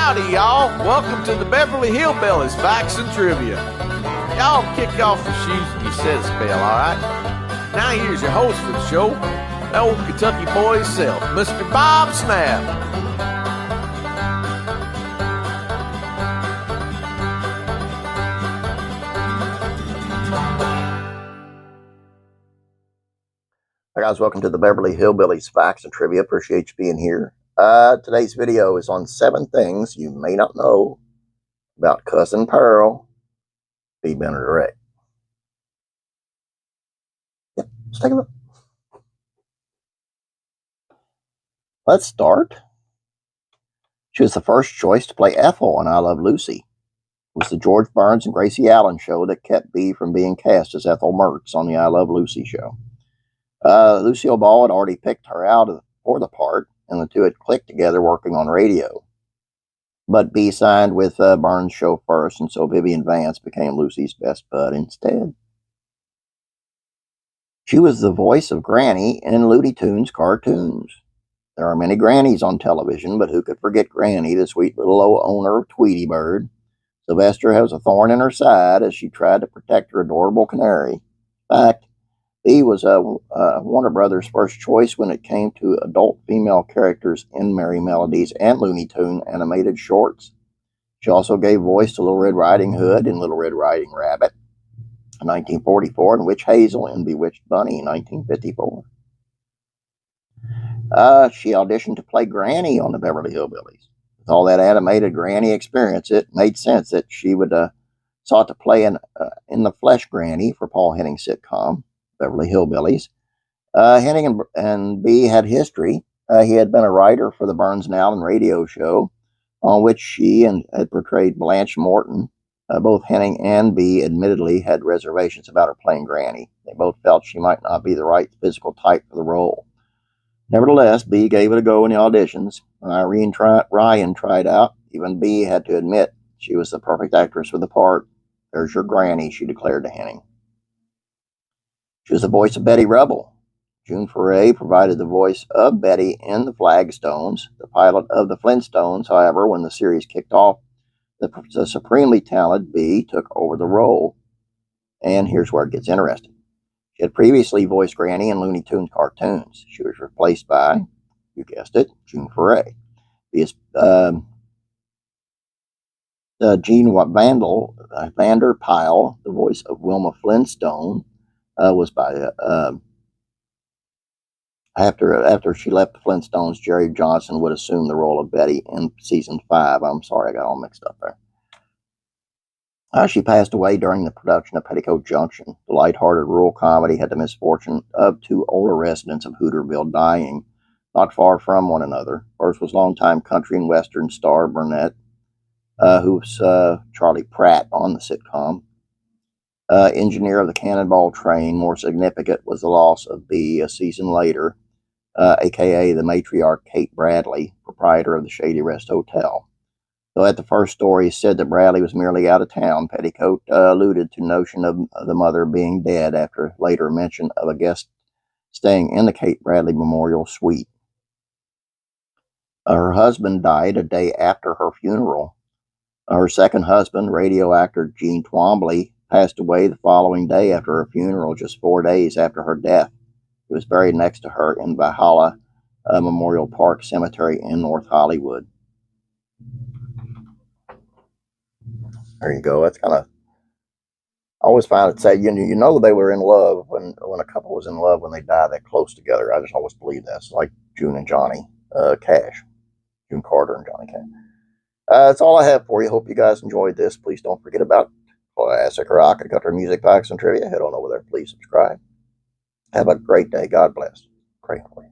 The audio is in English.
Howdy, y'all. Welcome to the Beverly Hillbillies Facts and Trivia. Y'all kick off your shoes and you said a spell, all right? Now here's your host for the show, the old Kentucky boy himself, Mr. Bob Snap. Hi guys, welcome to the Beverly Hillbillies Facts and Trivia. Appreciate you being here. Today's video is on 7 things you may not know about Cousin Pearl, B. Benaderet. Yep, let's take a look. Let's start. She was the first choice to play Ethel on I Love Lucy. It was the George Burns and Gracie Allen show that kept B from being cast as Ethel Mertz on the I Love Lucy show. Lucille Ball had already picked her out for the part, and the two had clicked together working on radio. But B signed with Burns' show first, and so Vivian Vance became Lucy's best bud instead. She was the voice of Granny in Looney Tunes cartoons. There are many Grannies on television, but who could forget Granny, the sweet little old owner of Tweety Bird? Sylvester has a thorn in her side as she tried to protect her adorable canary. In fact, B was Warner Brothers' first choice when it came to adult female characters in Merry Melodies and Looney Tune animated shorts. She also gave voice to Little Red Riding Hood in Little Red Riding Rabbit in 1944 and Witch Hazel in Bewitched Bunny in 1954. She auditioned to play Granny on the Beverly Hillbillies. With all that animated Granny experience, it made sense that she would sought to play in the flesh Granny for Paul Henning's sitcom Beverly Hillbillies. Henning and B had history. He had been a writer for the Burns and Allen radio show, on which she had portrayed Blanche Morton. Both Henning and B admittedly had reservations about her playing Granny. They both felt she might not be the right physical type for the role. Nevertheless, B gave it a go in the auditions. When Irene Ryan tried out, even B had to admit she was the perfect actress for the part. "There's your Granny," she declared to Henning. She was the voice of Betty Rubble. June Foray provided the voice of Betty in The Flagstones, the pilot of The Flintstones. However, when the series kicked off, the supremely talented B took over the role. And here's where it gets interesting. She had previously voiced Granny in Looney Tunes cartoons. She was replaced by, you guessed it, June Foray. Gene Vander Pyle, the voice of Wilma Flintstone, was by after she left the Flintstones, Jerry Johnson would assume the role of Betty in season 5. I'm sorry, I got all mixed up there. She passed away during the production of Petticoat Junction. The lighthearted rural comedy had the misfortune of 2 older residents of Hooterville dying not far from one another. First was longtime country and western star Burnett, who was Charlie Pratt on the sitcom. Engineer of the Cannonball Train. More significant was the loss of B a season later, a.k.a. the matriarch Kate Bradley, proprietor of the Shady Rest Hotel. Though at the first story said that Bradley was merely out of town, Petticoat alluded to the notion of the mother being dead after later mention of a guest staying in the Kate Bradley Memorial Suite. Her husband died a day after her funeral. Her second husband, radio actor Gene Twombly, passed away the following day after her funeral, just 4 days after her death. He was buried next to her in Valhalla Memorial Park Cemetery in North Hollywood. There you go. That's kind of, I always found it sad. You know they were in love when a couple was in love when they die that close together. I just always believe that. It's like June and Johnny Cash. June Carter and Johnny Cash. That's all I have for you. Hope you guys enjoyed this. Please don't forget about classic rock and country music facts and trivia. Head on over there. Please subscribe. Have a great day. God bless. Pray for you.